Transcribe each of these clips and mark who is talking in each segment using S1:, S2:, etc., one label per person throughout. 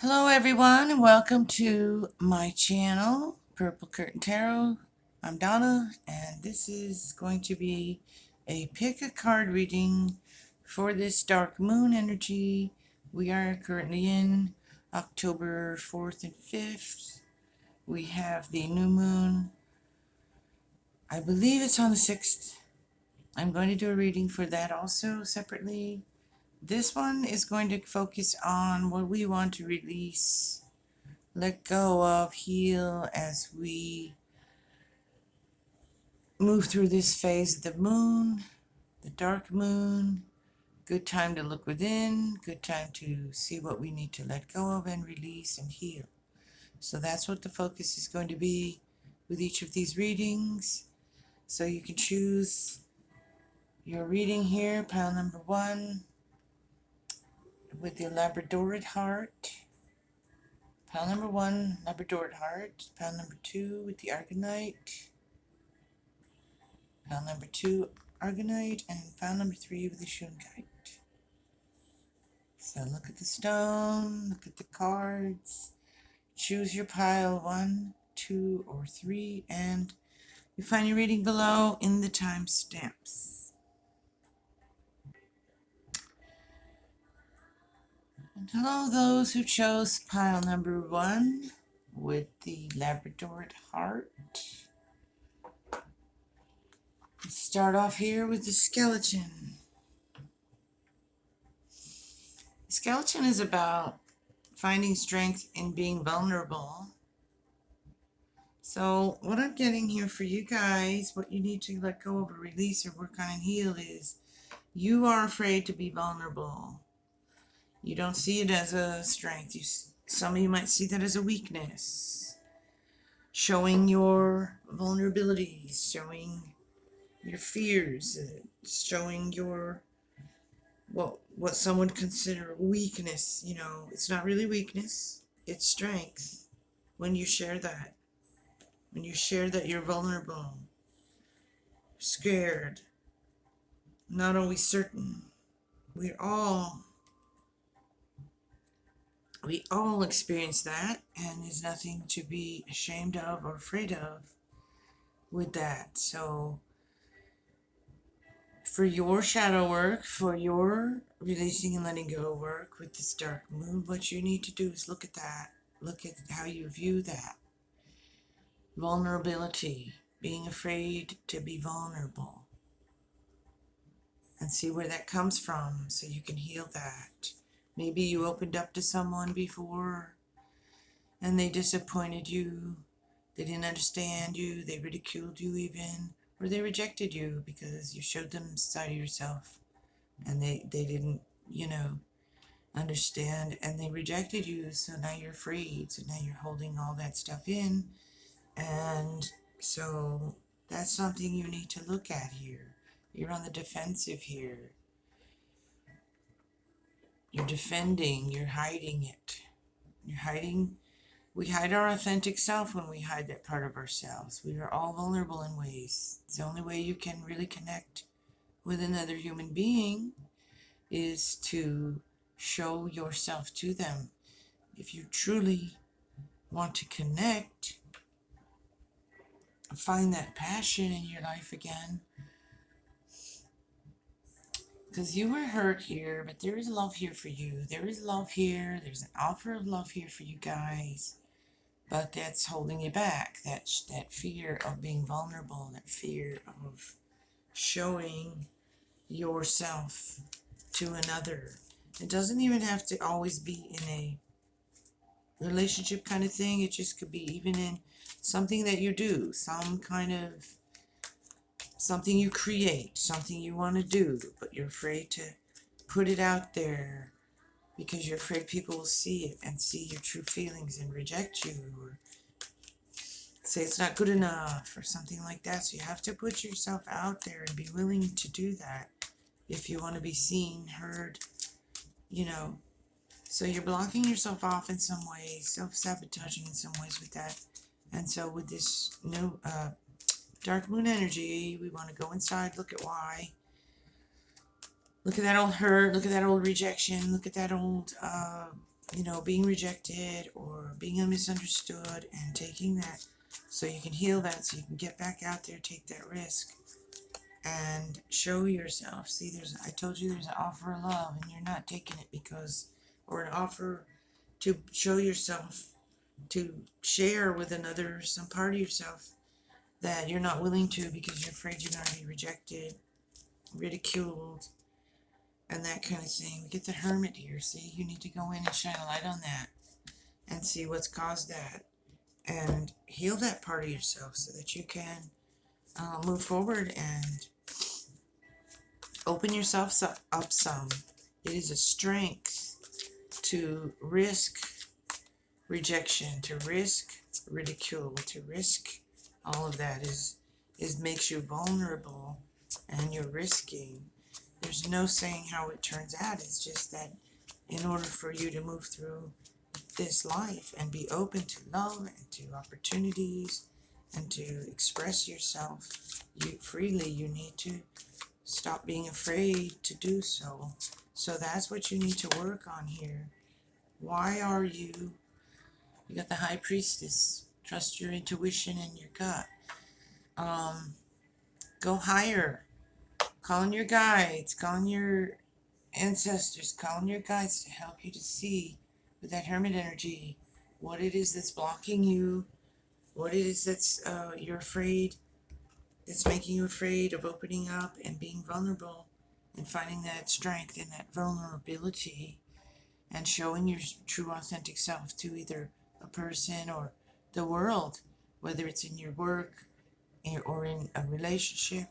S1: Hello everyone and welcome to my channel, Purple Curtain Tarot. I'm Donna and this is going to be a pick a card reading for this dark moon energy. We are currently in October 4th and 5th. We have the new moon. I believe it's on the 6th. I'm going to do a reading for that also separately. This one is going to focus on what we want to release, let go of, heal as we move through this phase of the moon, the dark moon. Good time to look within, good time to see what we need to let go of and release and heal. So that's what the focus is going to be with each of these readings. So you can choose your reading here, pile number 1 with the Labradorid heart. Pile number 1, Labradorid heart. Pile number 2 with the Argonite. Pile number 2, Argonite. And pile number 3 with the Shungite. So look at the stone, look at the cards. Choose your pile 1, 2, or 3, and you find your reading below in the timestamps. And hello those who chose pile number 1 with the Labradorid heart. Let's start off here with the skeleton. The skeleton is about finding strength in being vulnerable. So what I'm getting here for you guys, what you need to let go of or release or work on and heal is you are afraid to be vulnerable. You don't see it as a strength. Some of you might see that as a weakness. Showing your vulnerabilities, showing your fears, showing your what some would consider weakness. You know, it's not really weakness, it's strength when you share that. When you share that you're vulnerable, scared, not always certain. We all experience that, and there's nothing to be ashamed of or afraid of with that. So for your shadow work, for your releasing and letting go work with this dark moon, what you need to do is look at that. Look at how you view that. Vulnerability, being afraid to be vulnerable. And see where that comes from so you can heal that. Maybe you opened up to someone before and they disappointed you. They didn't understand you. They ridiculed you even. Or they rejected you because you showed them a side of yourself and they didn't, understand, and they rejected you. So now you're afraid. So now you're holding all that stuff in. And so that's something you need to look at here. You're on the defensive here. You're defending, you're hiding it. We hide our authentic self when we hide that part of ourselves. We are all vulnerable in ways. It's the only way you can really connect with another human being is to show yourself to them. If you truly want to connect, find that passion in your life again, because you were hurt here, but there is love here for you. There is love here. There's an offer of love here for you guys. But that's holding you back. That fear of being vulnerable, that fear of showing yourself to another. It doesn't even have to always be in a relationship kind of thing. It just could be even in something that you do, some kind of something you create, something you want to do, but you're afraid to put it out there because you're afraid people will see it and see your true feelings and reject you, or say it's not good enough or something like that. So you have to put yourself out there and be willing to do that if you want to be seen, heard, So you're blocking yourself off in some ways, self-sabotaging in some ways with that. And so with this new dark moon energy, we want to go inside, look at why. Look at that old hurt, look at that old rejection, look at that old being rejected or being misunderstood, and taking that so you can heal that, so you can get back out there, take that risk, and show yourself. See, I told you there's an offer of love, and you're not taking it because, or an offer to show yourself, to share with another some part of yourself that you're not willing to because you're afraid you're going to be rejected, ridiculed, and that kind of thing. We get the Hermit here. See, you need to go in and shine a light on that and see what's caused that and heal that part of yourself so that you can move forward and open yourself up some. It is a strength to risk rejection, to risk ridicule, to risk all of that is makes you vulnerable, and you're risking. There's no saying how it turns out. It's just that in order for you to move through this life and be open to love and to opportunities and to express yourself freely, you need to stop being afraid to do so. So that's what you need to work on here. Why are you got the High Priestess. Trust your intuition and your gut. Go higher. Call on your guides. Call on your ancestors. Call on your guides to help you to see with that Hermit energy what it is that's blocking you, what it is that's you're afraid, that's making you afraid of opening up and being vulnerable and finding that strength in that vulnerability and showing your true authentic self to either a person or the world, whether it's in your work or in a relationship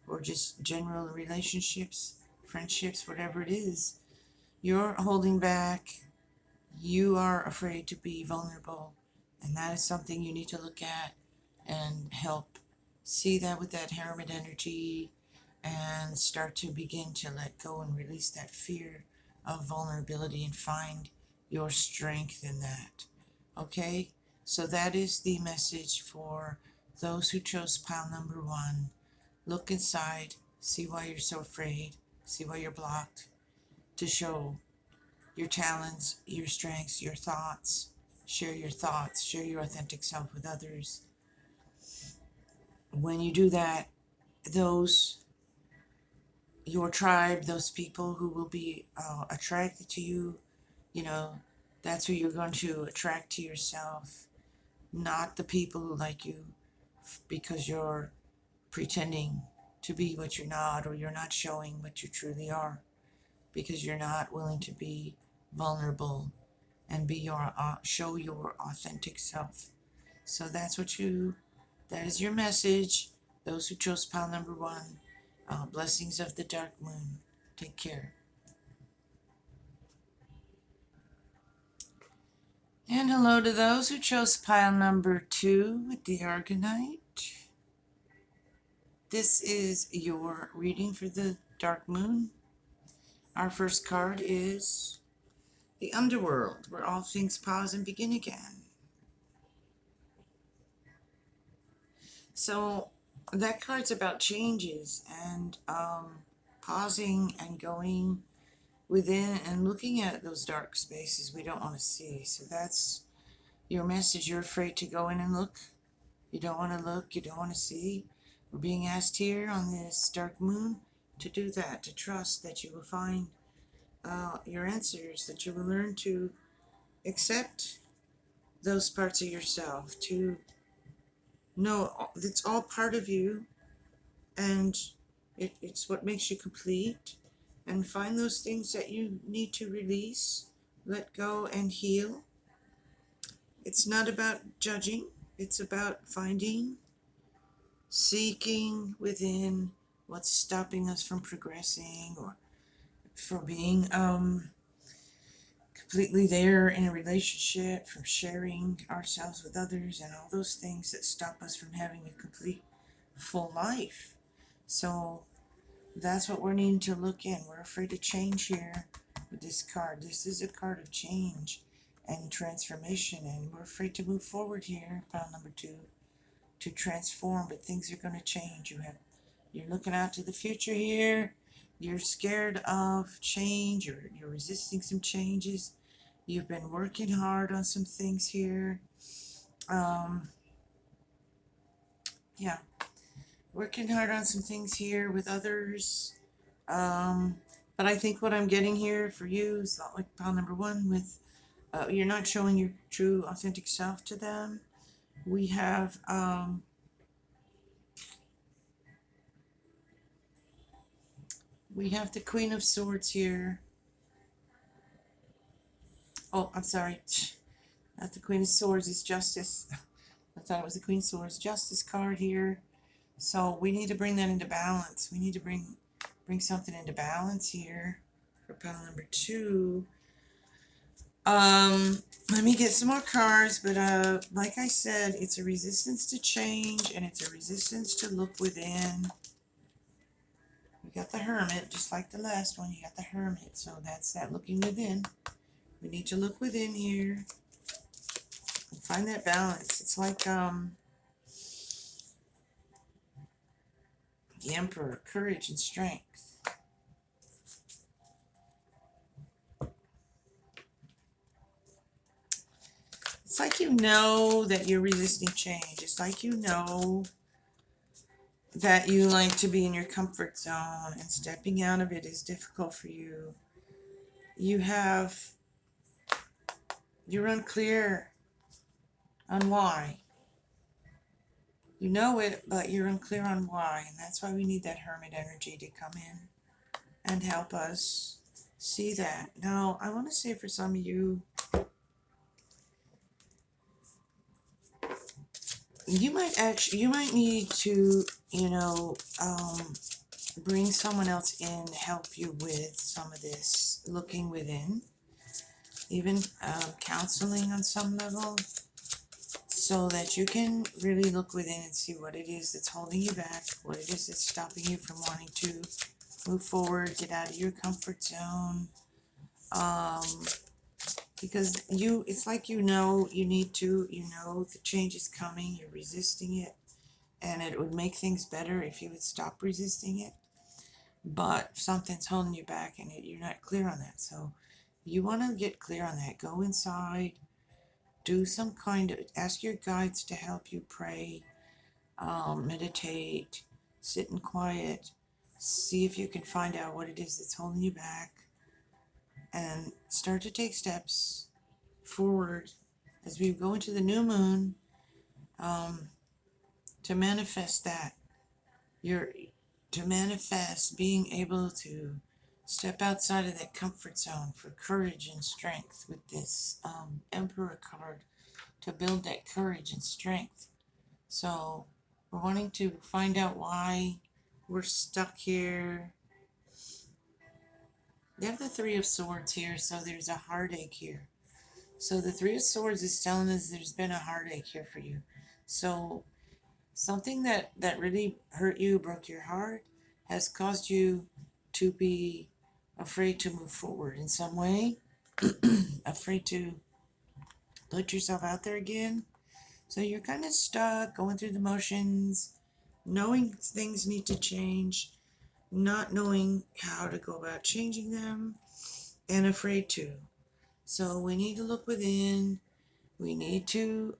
S1: or just general relationships, friendships, whatever it is. You're holding back. You are afraid to be vulnerable, and that is something you need to look at and help see that with that Hermit energy and start to begin to let go and release that fear of vulnerability and find your strength in that. Okay? So that is the message for those who chose pile number 1. Look inside, see why you're so afraid, see why you're blocked, to show your talents, your strengths, your thoughts. Share your thoughts, share your authentic self with others. When you do that, your tribe, those people who will be attracted to you, that's who you're going to attract to yourself, not the people who like you because you're pretending to be what you're not, or you're not showing what you truly are, because you're not willing to be vulnerable and show your authentic self. So that is your message. Those who chose pile number 1, blessings of the dark moon. Take care. And hello to those who chose pile number 2 with the Argonite. This is your reading for the dark moon. Our first card is the underworld, where all things pause and begin again. So that card's about changes and pausing and going within and looking at those dark spaces we don't want to see. So that's your message. You're afraid to go in and look. You don't want to look. You don't want to see. We're being asked here on this dark moon to do that, to trust that you will find your answers, that you will learn to accept those parts of yourself, to know it's all part of you, and it's what makes you complete, and find those things that you need to release, let go, and heal. It's not about judging. It's about finding, seeking within what's stopping us from progressing or for being completely there in a relationship, from sharing ourselves with others, and all those things that stop us from having a complete, full life. So that's what we're needing to look in. We're afraid to change here with this card. This is a card of change and transformation, and we're afraid to move forward here, pile number 2, to transform, but things are going to change. You're looking out to the future here. You're scared of change, you're resisting some changes, You've been working hard on some things here. Um, yeah, working hard on some things here with others. Um, but I think what I'm getting here for you is not like pile number one with you're not showing your true authentic self to them. We have the Queen of Swords here. Oh, I'm sorry. Not the Queen of Swords, it's Justice. I thought it was the Queen of Swords. Justice card here. So we need to bring that into balance. We need to bring something into balance here for pile number two. Let me get some more cards, but like I said, it's a resistance to change and it's a resistance to look within. We got the Hermit, just like the last one. You got the Hermit, so that's that looking within. We need to look within here and find that balance. It's like the Emperor, courage and strength. It's like you know that you're resisting change. It's like you know that you like to be in your comfort zone and stepping out of it is difficult for you. You're unclear on why. You know it, but you're unclear on why. And that's why we need that Hermit energy to come in and help us see that. Now, I want to say for some of you, you might need to, bring someone else in to help you with some of this looking within, even counseling on some level, so that you can really look within and see what it is that's holding you back, what it is that's stopping you from wanting to move forward, get out of your comfort zone. Because it's like you need to, the change is coming, you're resisting it, and it would make things better if you would stop resisting it. But something's holding you back and you're not clear on that. So you want to get clear on that. Go inside, do some kind of, ask your guides to help you pray, meditate, sit in quiet, see if you can find out what it is that's holding you back, and start to take steps forward as we go into the new moon, to manifest that. To manifest being able to step outside of that comfort zone for courage and strength with this Emperor card to build that courage and strength. So we're wanting to find out why we're stuck here. We have the Three of Swords here, so there's a heartache here. So the Three of Swords is telling us there's been a heartache here for you. So something that really hurt you, broke your heart, has caused you to be afraid to move forward in some way, afraid to put yourself out there again. So you're kind of stuck, going through the motions, knowing things need to change, not knowing how to go about changing them, and afraid to. So we need to look within. We need to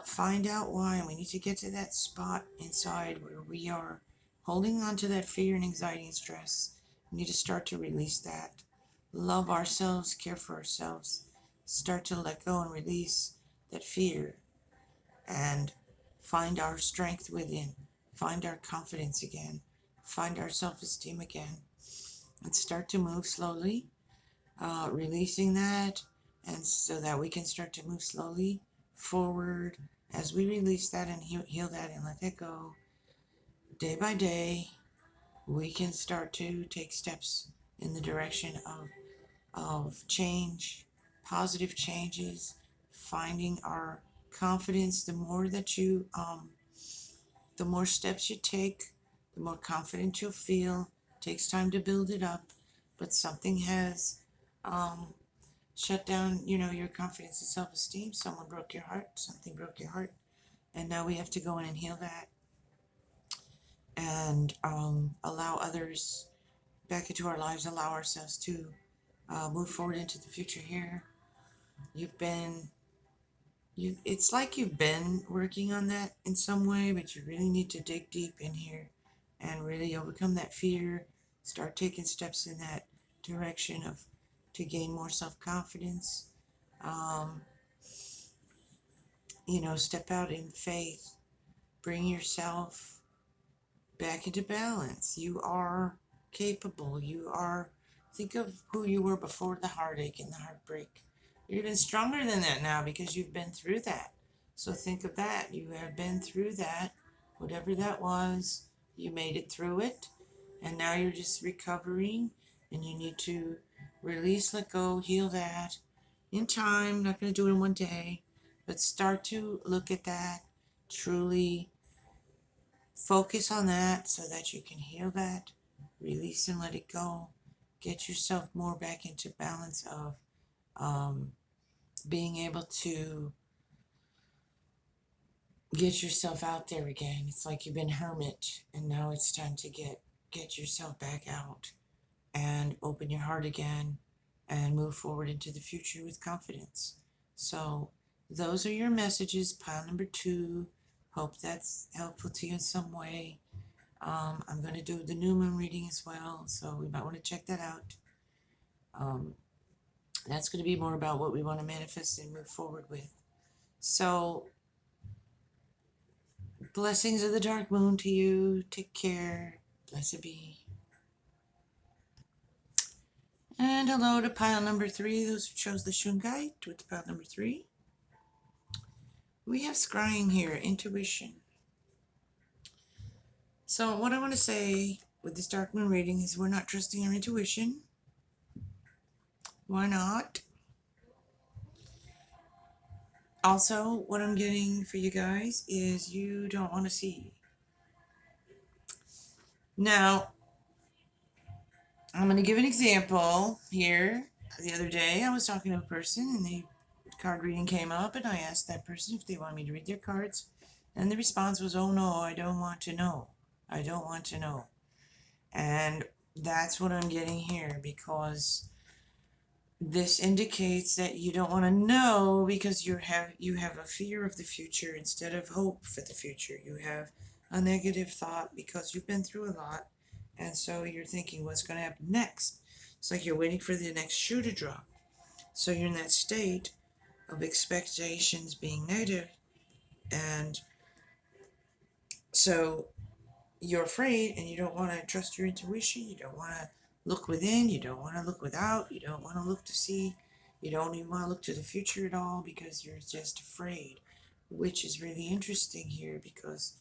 S1: find out why, and we need to get to that spot inside where we are holding on to that fear and anxiety and stress. We need to start to release that. Love ourselves, care for ourselves. Start to let go and release that fear and find our strength within. Find our confidence again. Find our self-esteem again. And start to move slowly, releasing that, and so that we can start to move slowly forward as we release that and heal that and let that go. Day by day, we can start to take steps in the direction of change, positive changes, finding our confidence. The more that the more steps you take, the more confident you'll feel. It takes time to build it up, but something has shut down, your confidence and self-esteem. Someone broke your heart, something broke your heart, and now we have to go in and heal that and allow others back into our lives, allow ourselves to Move forward into the future here. It's like you've been working on that in some way, but you really need to dig deep in here and really overcome that fear. Start taking steps in that direction of to gain more self-confidence. Um, step out in faith. Bring yourself back into balance. You are capable. Think of who you were before the heartache and the heartbreak. You're even stronger than that now because you've been through that. So think of that. You have been through that, whatever that was. You made it through it, and now you're just recovering, and you need to release, let go, heal that in time. Not going to do it in one day, but start to look at that, truly focus on that so that you can heal that, release and let it go. Get yourself more back into balance of um, being able to get yourself out there again. It's like you've been hermit, and now it's time to get yourself back out and open your heart again and move forward into the future with confidence. So those are your messages, pile number 2. Hope that's helpful to you in some way. I'm going to do the new moon reading as well, so we might want to check that out. That's going to be more about what we want to manifest and move forward with. So, blessings of the dark moon to you. Take care. Blessed be. And hello to pile number 3, those who chose the Shungite with pile number 3. We have scrying here, intuition. So what I want to say with this dark moon reading is we're not trusting our intuition. Why not? Also, what I'm getting for you guys is you don't want to see. Now, I'm going to give an example here. The other day, I was talking to a person, and the card reading came up, and I asked that person if they wanted me to read their cards. And the response was, oh no, I don't want to know. I don't want to know. And that's what I'm getting here, because this indicates that you don't want to know because you have a fear of the future instead of hope for the future. You have a negative thought because you've been through a lot, and so you're thinking what's going to happen next. It's like you're waiting for the next shoe to drop. So you're in that state of expectations being negative, and so you're afraid and you don't want to trust your intuition. You don't want to look within. You don't want to look without. You don't want to look to see. You don't even want to look to the future at all because you're just afraid, which is really interesting here because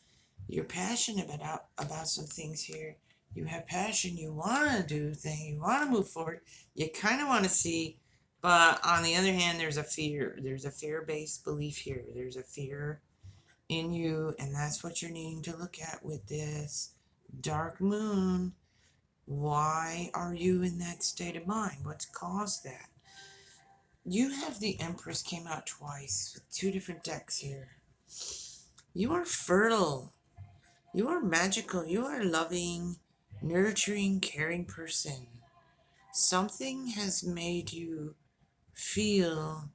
S1: you're passionate about some things here. You have passion. You want to do things. You want to move forward. You kind of want to see, but on the other hand, there's a fear. There's a fear-based belief here. There's a fear in you, and that's what you're needing to look at with this dark moon. Why are you in that state of mind? What's caused that? You have the Empress came out twice with 2 different decks here. You are fertile. You are magical. You are a loving, nurturing, caring person. Something has made you feel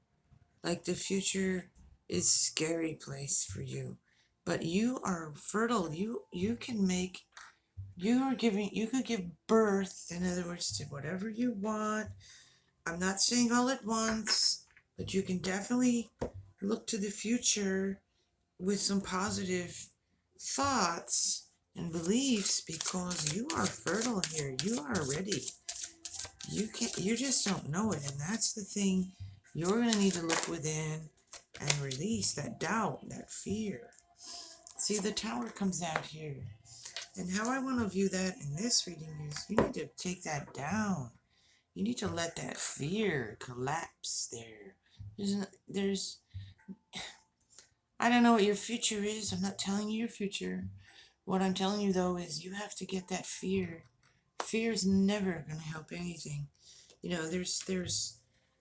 S1: like the future is a scary place for you, but you are fertile. You can make, you could give birth, in other words, to whatever you want. I'm not saying all at once, but you can definitely look to the future with some positive thoughts and beliefs because you are fertile here. You are ready. You just don't know it, and that's the thing. You're going to need to look within and release that doubt, that fear. See, the Tower comes out here. And how I want to view that in this reading is you need to take that down. You need to let that fear collapse there. I don't know what your future is. I'm not telling you your future. What I'm telling you, though, is you have to get that fear. Fear is never going to help anything. There's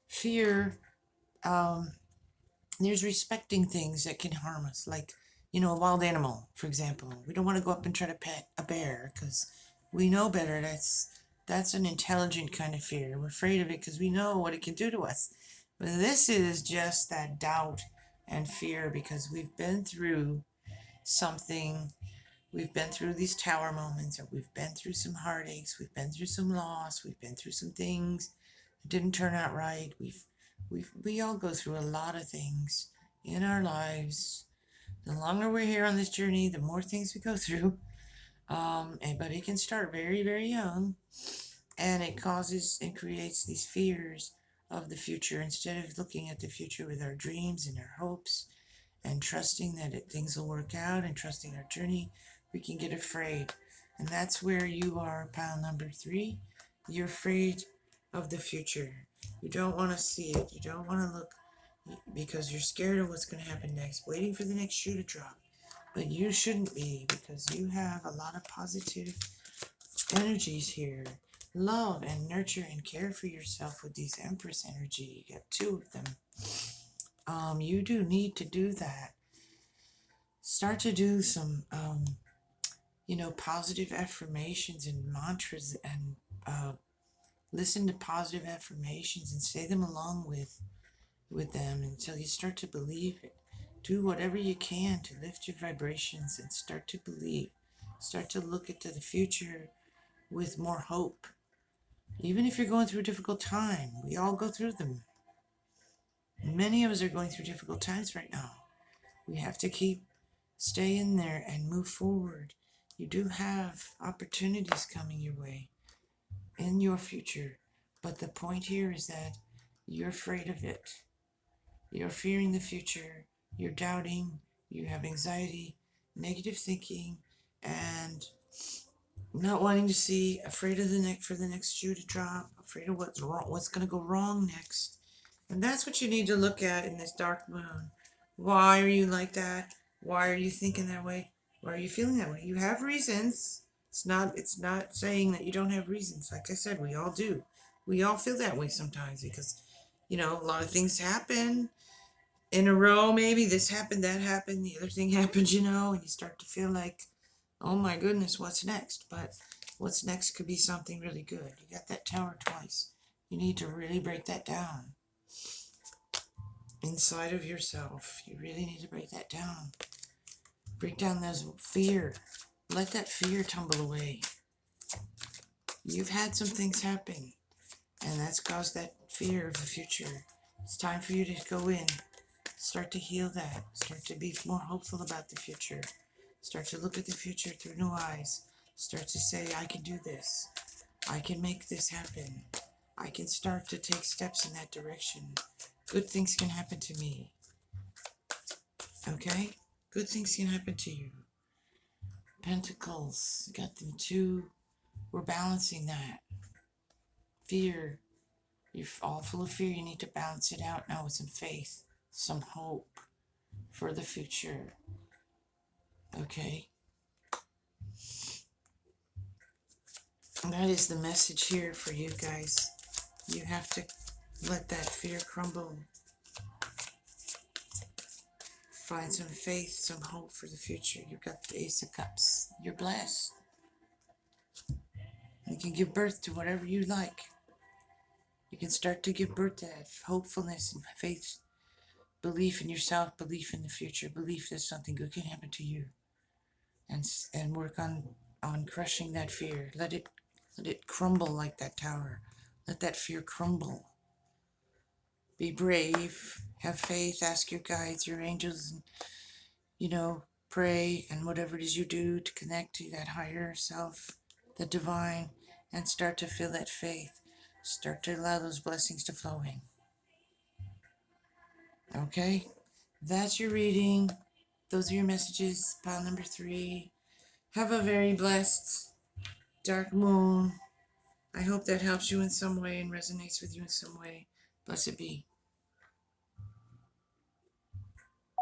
S1: fear. There's respecting things that can harm us, like, a wild animal, for example. We don't want to go up and try to pet a bear because we know better. That's an intelligent kind of fear. We're afraid of it because we know what it can do to us. But this is just that doubt and fear because we've been through something. We've been through these tower moments, or we've been through some heartaches, we've been through some loss, we've been through some things that didn't turn out right. We all go through a lot of things in our lives. The longer we're here on this journey, the more things we go through. But it can start very, very young, and it causes and creates these fears of the future instead of looking at the future with our dreams and our hopes and trusting that things will work out and trusting our journey. We can get afraid, and that's where you are, pile number 3. You're afraid of the future. You don't want to see it. You don't want to look because you're scared of what's going to happen next, waiting for the next shoe to drop. But you shouldn't be, because you have a lot of positive energies here. Love and nurture and care for yourself with these Empress energy. You got 2 of them. You do need to do that. Start to do some, positive affirmations and mantras, and listen to positive affirmations and say them along with them until you start to believe it. Do whatever you can to lift your vibrations and start to believe. Start to look into the future with more hope. Even if you're going through a difficult time, we all go through them. Many of us are going through difficult times right now. We have to stay in there and move forward. You do have opportunities coming your way in your future, but the point here is that you're afraid of it. You're fearing the future, you're doubting, you have anxiety, negative thinking, and not wanting to see, afraid of for the next shoe to drop, afraid of what's wrong, what's going to go wrong next. And that's what you need to look at in this dark moon. Why are you like that? Why are you thinking that way? Why are you feeling that way? You have reasons. It's not saying that you don't have reasons. Like I said, we all do. We all feel that way sometimes because, a lot of things happen in a row. Maybe this happened, that happened, the other thing happened, and you start to feel like, oh my goodness, what's next? But what's next could be something really good. You got that tower twice. You need to really break that down inside of yourself. You really need to break that down. Break down those fear. Let that fear tumble away. You've had some things happen, and that's caused that fear of the future. It's time for you to go in. Start to heal that. Start to be more hopeful about the future. Start to look at the future through new eyes. Start to say, I can do this. I can make this happen. I can start to take steps in that direction. Good things can happen to me. Okay? Good things can happen to you. Pentacles. Got them 2. We're balancing that. Fear. You're all full of fear. You need to balance it out now with some faith, some hope for the future. Okay? And that is the message here for you guys. You have to let that fear crumble. Find some faith, some hope for the future. You've got the Ace of Cups. You're blessed. You can give birth to whatever you like. You can start to give birth to that hopefulness and faith, belief in yourself, belief in the future, belief that something good can happen to you. And work on crushing that fear. Let it crumble like that tower. Let that fear crumble. Be brave. Have faith. Ask your guides, your angels, and, pray, and whatever it is you do to connect to that higher self, the divine, and start to feel that faith. Start to allow those blessings to flow in. Okay? That's your reading. Those are your messages. Pile number 3. Have a very blessed dark moon. I hope that helps you in some way and resonates with you in some way. Blessed be.